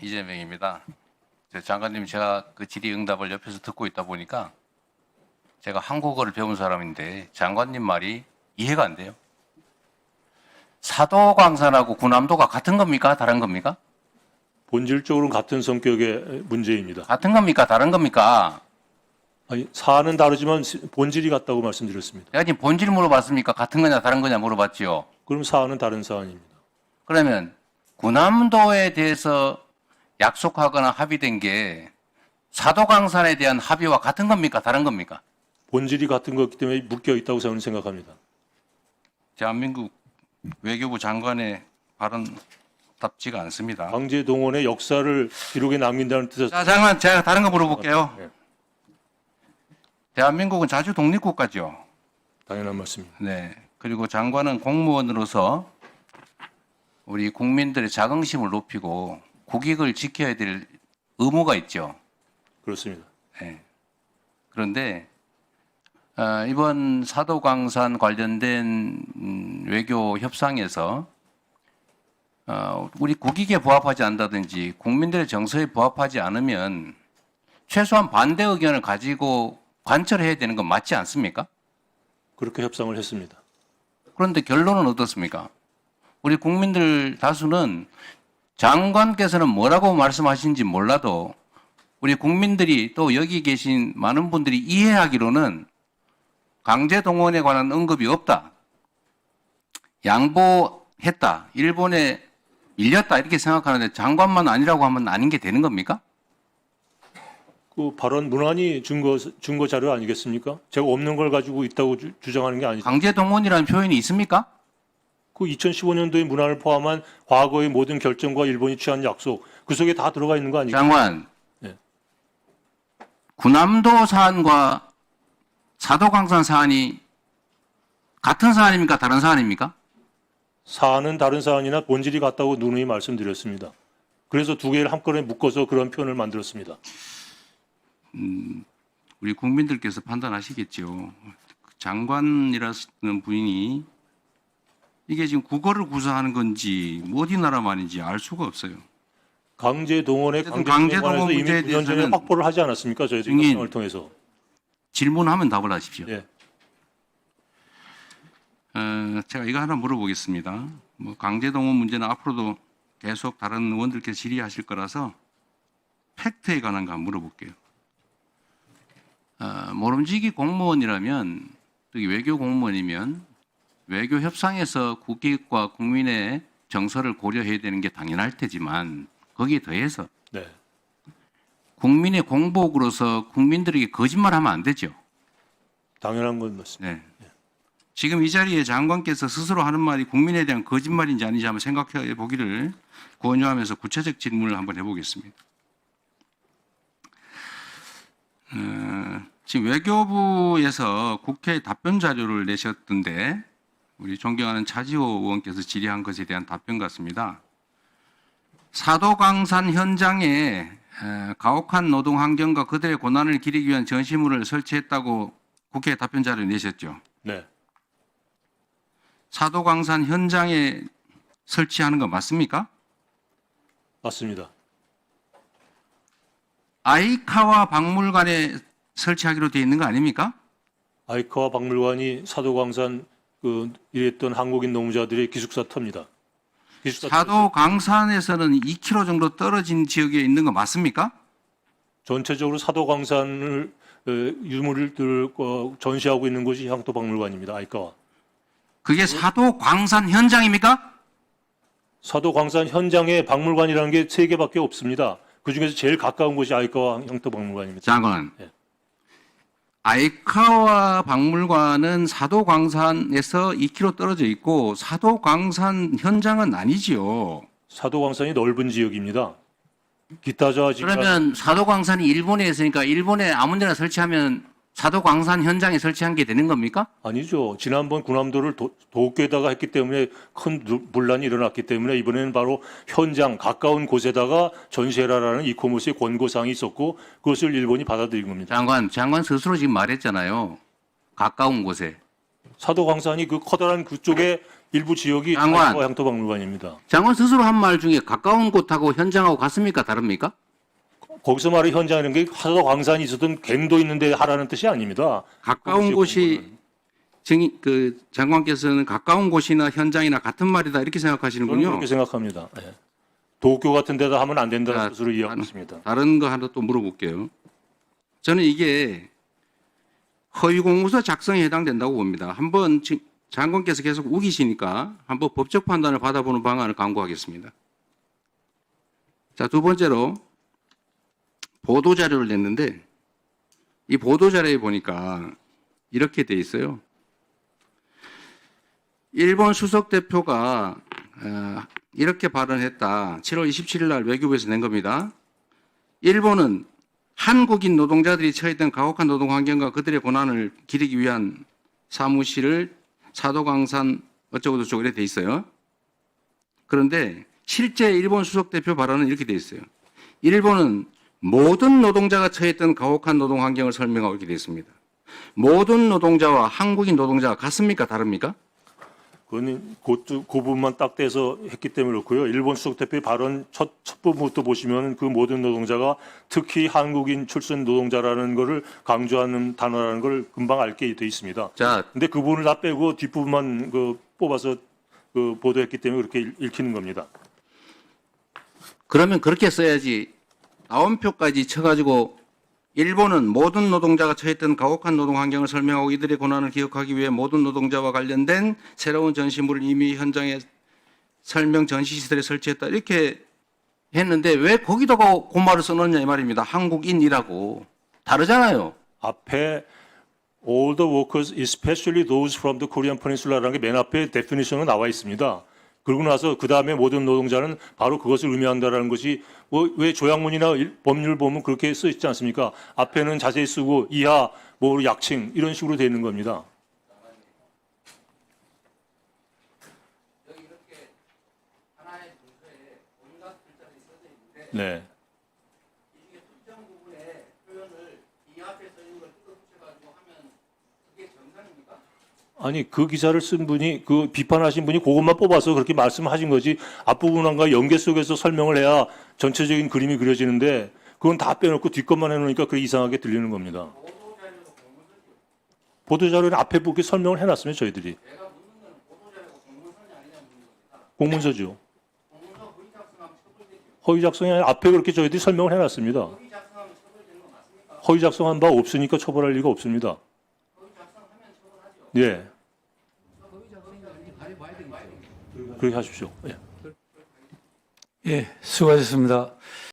이재명입니다. 장관님, 제가 그 질의응답을 옆에서 듣고 있다 보니까 제가 한국어를 배운 사람인데 장관님 말이 이해가 안 돼요. 사도광산하고 군함도가 같은 겁니까? 다른 겁니까? 본질적으로는 같은 성격의 문제입니다. 같은 겁니까? 다른 겁니까? 아니, 사안은 다르지만 본질이 같다고 말씀드렸습니다. 내가 지금 본질 물어봤습니까? 같은 거냐 다른 거냐 물어봤지요. 그럼 사안은 다른 사안입니다. 그러면 군함도에 대해서 약속하거나 합의된 게 사도광산에 대한 합의와 같은 겁니까? 다른 겁니까? 본질이 같은 거기 때문에 묶여 있다고 저는 생각합니다. 대한민국 외교부 장관의 발언답지가 않습니다. 강제 동원의 역사를 기록에 남긴다는 뜻에서 자, 장관, 제가 다른 거 물어볼게요. 네, 대한민국은 자주 독립국가죠. 당연한 말씀입니다. 네. 그리고 장관은 공무원으로서 우리 국민들의 자긍심을 높이고 국익을 지켜야 될 의무가 있죠. 그렇습니다. 네. 그런데 이번 사도광산 관련된 외교 협상에서 우리 국익에 부합하지 않다든지 국민들의 정서에 부합하지 않으면 최소한 반대 의견을 가지고 관철해야 되는 건 맞지 않습니까? 그렇게 협상을 했습니다. 그런데 결론은 어떻습니까? 우리 국민들 다수는 장관께서는 뭐라고 말씀하신지 몰라도 우리 국민들이 또 여기 계신 많은 분들이 이해하기로는 강제동원에 관한 언급이 없다. 양보했다. 일본에 밀렸다. 이렇게 생각하는데 장관만 아니라고 하면 아닌 게 되는 겁니까? 그 발언 문안이 증거 자료 아니겠습니까? 제가 없는 걸 가지고 있다고 주장하는 게 아니죠. 강제동원이라는 표현이 있습니까? 그 2015년도의 문안을 포함한 과거의 모든 결정과 일본이 취한 약속 그 속에 다 들어가 있는 거 아니겠습니까? 장관, 네. 군함도 사안과 사도광산 사안이 같은 사안입니까? 다른 사안입니까? 사안은 다른 사안이나 본질이 같다고 누누이 말씀드렸습니다. 그래서 두 개를 한꺼번에 묶어서 그런 표현을 만들었습니다. 우리 국민들께서 판단하시겠죠. 장관이라는 분이 이게 지금 국어를 구사하는 건지 어디 나라 말인지 알 수가 없어요. 강제 동원에 어쨌든 강제 강제동원 동원에서 이미 문제에 9년 전에 대해서는 확보를 하지 않았습니까? 저희들이 증인. 협상을 통해서. 질문하면 답을 하십시오. 예. 제가 이거 하나 물어보겠습니다. 뭐 강제동원 문제는 앞으로도 계속 다른 의원들께서 질의하실 거라서 팩트에 관한 거 한번 물어볼게요. 모름지기 공무원이라면, 특히 외교 공무원이면 외교 협상에서 국익과 국민의 정서를 고려해야 되는 게 당연할 테지만 거기에 더해서 네. 국민의 공복으로서 국민들에게 거짓말하면 안 되죠. 당연한 건 맞습니다. 네. 지금 이 자리에 장관께서 스스로 하는 말이 국민에 대한 거짓말인지 아닌지 한번 생각해 보기를 권유하면서 구체적 질문을 한번 해보겠습니다. 지금 외교부에서 국회에 답변 자료를 내셨던데 우리 존경하는 차지호 의원께서 질의한 것에 대한 답변 같습니다. 사도광산 현장에 가혹한 노동 환경과 그들의 고난을 기리기 위한 전시물을 설치했다고 국회에 답변 자료를 내셨죠. 네. 사도광산 현장에 설치하는 거 맞습니까? 맞습니다. 아이카와 박물관에 설치하기로 되어 있는 거 아닙니까? 아이카와 박물관이 사도광산 일했던 한국인 노무자들의 기숙사 터입니다. 기숙사 사도광산에서는 2km 정도 떨어진 지역에 있는 거 맞습니까? 전체적으로 사도광산을 유물을 전시하고 있는 곳이 향토박물관입니다. 아이카와. 그게 사도광산 현장입니까? 사도광산 현장에 박물관이라는 게 3개밖에 없습니다. 그중에서 제일 가까운 곳이 아이카와 향토박물관입니다. 장관, 네. 아이카와 박물관은 사도광산에서 2km 떨어져 있고 사도광산 현장은 아니지요. 사도광산이 넓은 지역입니다. 기타자 지금 그러면 사도광산이 일본에 있으니까 일본에 아무 데나 설치하면 사도광산 현장에 설치한 게 되는 겁니까? 아니죠. 지난번 군함도를 도쿄에다가 했기 때문에 큰 분란이 일어났기 때문에 이번에는 바로 현장 가까운 곳에다가 전시해라라는 이코모스의 권고사항이 있었고 그것을 일본이 받아들인 겁니다. 장관 스스로 지금 말했잖아요. 가까운 곳에. 사도광산이 그 커다란 그쪽에 일부 지역이 장관. 향토박물관입니다. 장관 스스로 한 말 중에 가까운 곳하고 현장하고 같습니까? 다릅니까? 거기서 말하는 현장이라는 게 하도 광산이 있었던 갱도 있는데 하라는 뜻이 아닙니다. 가까운 지역 곳이 장관께서는 가까운 곳이나 현장이나 같은 말이다 이렇게 저는 생각하시는군요. 그렇게 생각합니다. 예. 도쿄 같은 데다 하면 안 된다는 자, 뜻으로 이해하고 있습니다. 다른 거 하나 또 물어볼게요. 저는 이게 허위 공문서 작성에 해당된다고 봅니다. 한번 장관께서 계속 우기시니까 한번 법적 판단을 받아보는 방안을 강구하겠습니다. 자, 두 번째로 보도 자료를 냈는데 이 보도 자료에 보니까 이렇게 돼 있어요. 일본 수석 대표가 이렇게 발언했다. 7월 27일 날 외교부에서 낸 겁니다. 일본은 한국인 노동자들이 처했던 가혹한 노동 환경과 그들의 고난을 기리기 위한 사무실을 사도강산 어쩌고 저쩌고 이렇게 돼 있어요. 그런데 실제 일본 수석 대표 발언은 이렇게 돼 있어요. 일본은 모든 노동자가 처했던 가혹한 노동 환경을 설명하고 이렇게 돼 있습니다. 모든 노동자와 한국인 노동자가 같습니까? 다릅니까? 그건 그 부분만 딱 떼서 했기 때문에 그렇고요. 일본 수석 대표의 발언 첫 부분부터 보시면 그 모든 노동자가 특히 한국인 출신 노동자라는 것을 강조하는 단어라는 걸 금방 알게 돼 있습니다. 자, 근데 그 부분을 다 빼고 뒷부분만 뽑아서 보도했기 때문에 그렇게 읽히는 겁니다. 그러면 그렇게 써야지 나온표까지 쳐가지고 일본은 모든 노동자가 처했던 가혹한 노동 환경을 설명하고 이들의 고난을 기억하기 위해 모든 노동자와 관련된 새로운 전시물을 이미 현장에 설명 전시 시설에 설치했다 이렇게 했는데 왜 거기다가 그 말을 써놓냐 이 말입니다. 한국인이라고 다르잖아요. 앞에 all the workers, especially those from the Korean Peninsula라는 게 맨 앞에 definition으로 나와 있습니다. 그러고 나서 그 다음에 모든 노동자는 바로 그것을 의미한다라는 것이 왜 조약문이나 법률 보면 그렇게 써 있지 않습니까? 앞에는 자세히 쓰고 이하 뭐 약칭 이런 식으로 되어 있는 겁니다. 네. 아니 그 기사를 쓴 분이 그 비판하신 분이 그것만 뽑아서 그렇게 말씀하신 거지 앞부분과 연계 속에서 설명을 해야 전체적인 그림이 그려지는데 그건 다 빼놓고 뒷것만 해놓으니까 그게 이상하게 들리는 겁니다. 보도자료는 앞에 그렇게 설명을 해놨으면 저희들이 공문서죠. 허위 작성이 아니라 앞에 그렇게 저희들이 설명을 해놨습니다. 허위 작성한 바 없으니까 처벌할 리가 없습니다. 예. 그렇게 하십시오. 예. 예, 수고하셨습니다.